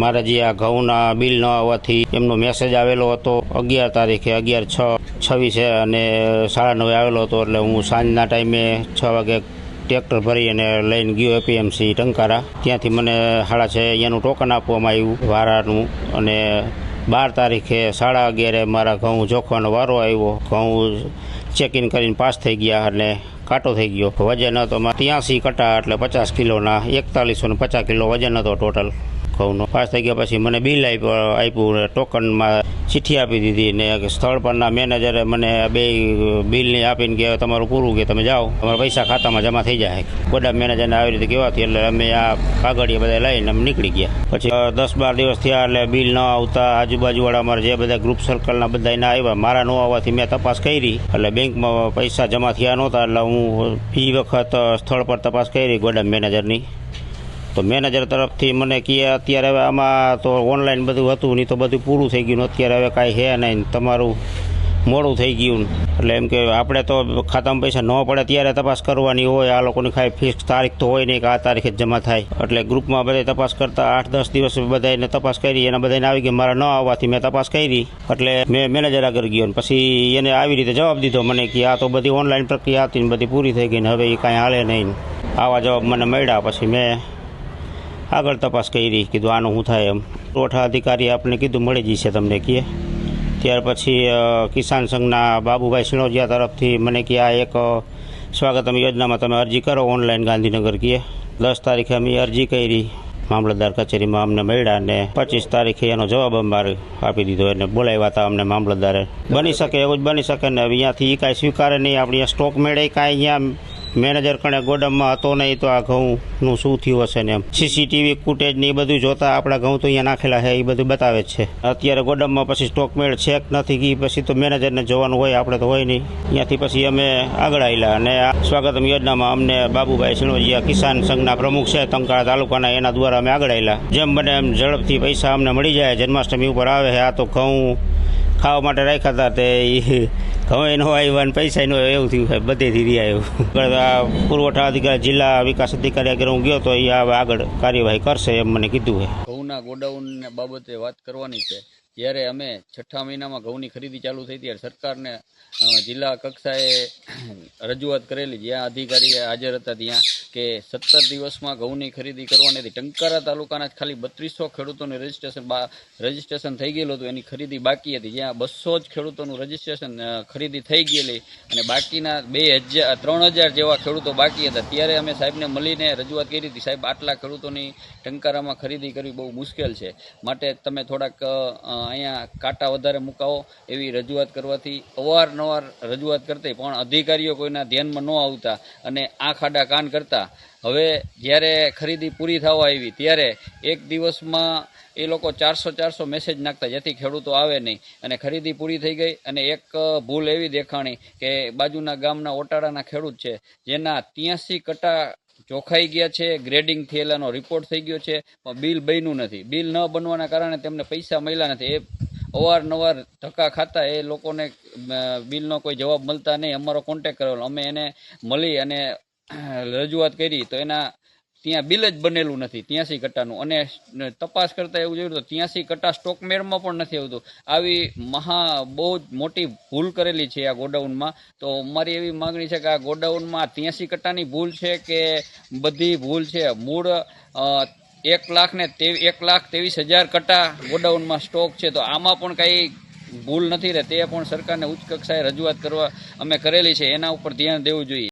મારે જે આ ઘઉંના બિલ ન આવવાથી એમનો મેસેજ આવેલો હતો 11 તારીખે 11/6/26 અને 9:30 આવેલો હતો. એટલે હું સાંજના ટાઈમે 6 વાગે ટ્રેક્ટર ભરી અને લઈને ગયો એપીએમસી ટંકારા. ત્યાંથી મને 6:30 અહીંયાનું ટોકન આપવામાં આવ્યું વારાનું અને 12 તારીખે 11:30 મારા ઘઉં જોખવાનો વારો આવ્યો. ઘઉં ચેકિંગ કરીને પાસ થઈ ગયા અને કાંટો થઈ ગયો. વજન હતો 83 કટા એટલે 50 કિલોના 4150 કિલો વજન હતો ટોટલ ઘઉંનો. પાસ થઈ ગયા પછી મને બિલ આપ્યું ટોકનમાં ચિઠ્ઠી આપી દીધી ને સ્થળ પરના મેનેજરે મને બે બિલની આપીને કે તમારું પૂરું કે તમે જાઓ, તમારા પૈસા ખાતામાં જમા થઈ જાય. ગોડાઉન મેનેજરને આવી રીતે કહેવાથી એટલે અમે આ કાગળિયા બધા લઈને અમે નીકળી ગયા. પછી 10-12 દિવસ થયા એટલે બિલ ન આવતા આજુબાજુવાળા અમારા જે બધા ગ્રુપ સર્કલના બધા એના આવ્યા. મારા ન આવવાથી મેં તપાસ કરી એટલે બેંકમાં પૈસા જમા થયા નહોતા એટલે હું એ વખત સ્થળ પર તપાસ કરી ગોડાઉન મેનેજરની. તો મેનેજર તરફથી મને કહે અત્યારે હવે આમાં તો ઓનલાઈન બધું હતું નહીં તો બધું પૂરું થઈ ગયું. અત્યારે હવે કાંઈ છે નહીં, તમારું મોડું થઈ ગયું. એટલે એમ કે આપણે તો ખાતામાં પૈસા ન પડે ત્યારે તપાસ કરવાની હોય. આ લોકોની કાંઈ ફિક્સ તારીખ તો હોય નહીં કે આ તારીખે જ જમા થાય. એટલે ગ્રુપમાં બધા તપાસ કરતા 8-10 દિવસ બધાને તપાસ કરી. એના બધાને આવી ગયા. મારા ન આવવાથી મેં તપાસ કરી એટલે મેં મેનેજર આગળ ગયો. પછી એને આવી રીતે જવાબ દીધો મને કે આ તો બધી ઓનલાઈન પ્રક્રિયા હતી ને બધી પૂરી થઈ ગઈ ને હવે એ કાંઈ હાલે નહીં. આવા જવાબ મને મળ્યા. પછી મેં આગળ તપાસ કરી. કીધું આનું શું થાય એમ. પુરવઠા અધિકારી આપણે કીધું મળી જશે તમને કહે. ત્યાર પછી કિસાન સંઘના બાબુભાઈ સિણોજિયા તરફથી મને કહે આ એક સ્વાગતમ યોજનામાં તમે અરજી કરો ઓનલાઈન ગાંધીનગર કહે. 10 તારીખે અમે અરજી કરી મામલતદાર કચેરીમાં અમને મળ્યા ને 25 તારીખે એનો જવાબ અમારે આપી દીધો. એને બોલાવ્યા હતા અમને મામલતદારે. બની શકે એવું જ બની શકે ને અહીંયાથી એ કાંઈ સ્વીકારે નહીં. આપણે સ્ટોક મેળે કાંઈ અહીંયા મેનેજર કણે ગોડાઉનમાં હતો નહીં તો આ ઘઉંનું શું થયું હશે ને એમ. સીસીટીવી ફૂટેજ ને એ બધું જોતા આપણા ઘઉં તો અહીંયા નાખેલા છે એ બધું બતાવે જ છે. અત્યારે ગોડાઉનમાં પછી સ્ટોક મેળ છે કે નથી કે પછી તો મેનેજરને જોવાનું હોય, આપણે તો હોય નહીં. અહીંયાથી પછી અમે આગળ આવેલા અને આ સ્વાગતમ યોજનામાં અમને બાબુભાઈ સિણોજિયા કિસાન સંઘના પ્રમુખ છે ટંકારા તાલુકાના, એના દ્વારા અમે આગળ આવેલા. જેમ બને એમ ઝડપથી પૈસા અમને મળી જાય. જન્માષ્ટમી ઉપર આવે છે. આ તો ઘઉં ખાવા માટે રાખ્યા હતા તે ઘઉં એનો આવ્યા ને પૈસા એનો એવું થયું છે બધેથી રહ્યા એવું. આ પુરવઠા અધિકારી જિલ્લા વિકાસ અધિકારી આગળ હું ગયો તો એ આગળ કાર્યવાહી કરશે એમ મને કીધું છે. ઘઉંના ગોડાઉન બાબતે વાત કરવાની છે. જ્યારે અમે 6ઠા મહિનામાં ઘઉંની ખરીદી ચાલુ થઈ ત્યારે સરકારને જિલ્લા કક્ષાએ રજૂઆત કરેલી, જ્યાં અધિકારી હાજર હતા ત્યાં, કે 17 દિવસમાં ઘઉંની ખરીદી કરવાની હતી. ટંકારા તાલુકાના ખાલી 3200 ખેડૂતોનું રજીસ્ટ્રેશન થઈ ગયેલું હતું. એની ખરીદી બાકી હતી. જ્યાં 200 જ ખેડૂતોનું રજીસ્ટ્રેશન ખરીદી થઈ ગયેલી અને બાકીના 3000 જેવા ખેડૂતો બાકી હતા. ત્યારે અમે સાહેબને મળીને રજૂઆત કરી હતી, સાહેબ આટલા ખેડૂતોની ટંકારામાં ખરીદી કરવી બહુ મુશ્કેલ છે, માટે તમે થોડાક અહીંયા કાંટા વધારે મુકાવો એવી રજૂઆત કરવાથી અવારનવાર રજૂઆત કરતી પણ અધિકારીઓ કોઈના ધ્યાનમાં ન આવતા અને આ ખાડા કાન કરતા. હવે જ્યારે ખરીદી પૂરી થવા આવી ત્યારે એક દિવસમાં એ લોકો 400 મેસેજ નાખતા જેથી ખેડૂતો આવે નહીં. અને ખરીદી પૂરી થઈ ગઈ અને એક ભૂલ એવી દેખાણી કે બાજુના ગામના ઓટાળાના ખેડૂત છે જેના 83 કટા ચોખાઈ ગયા છે, ગ્રેડિંગ થયેલાનો રિપોર્ટ થઈ ગયો છે, પણ બિલ બન્યું નથી. બિલ ન બનવાના કારણે તેમને પૈસા મળ્યા નથી. એ અવારનવાર ધક્કા ખાતા એ લોકોને બિલનો કોઈ જવાબ મળતા નહીં. અમારો કોન્ટેક કરેલો, અમે એને મળી અને રજૂઆત કરી તો એના ત્યાં બિલ જ બનેલું નથી 83 કટ્ટાનું. અને તપાસ કરતાં એવું જોયું તો 83 કટ્ટા સ્ટોક મેળમાં પણ નથી આવતું. આવી બહુ જ મોટી ભૂલ કરેલી છે આ ગોડાઉનમાં. તો મારી એવી માગણી છે કે આ ગોડાઉનમાં 83 કટ્ટાની ભૂલ છે કે બધી ભૂલ છે. મૂળ 1,23,000 કટ્ટા ગોડાઉનમાં સ્ટોક છે, તો આમાં પણ કંઈ ભૂલ નથી રહે. તે પણ સરકારને ઉચ્ચ કક્ષાએ રજૂઆત કરવા અમે કરેલી છે. એના ઉપર ધ્યાન દેવું જોઈએ.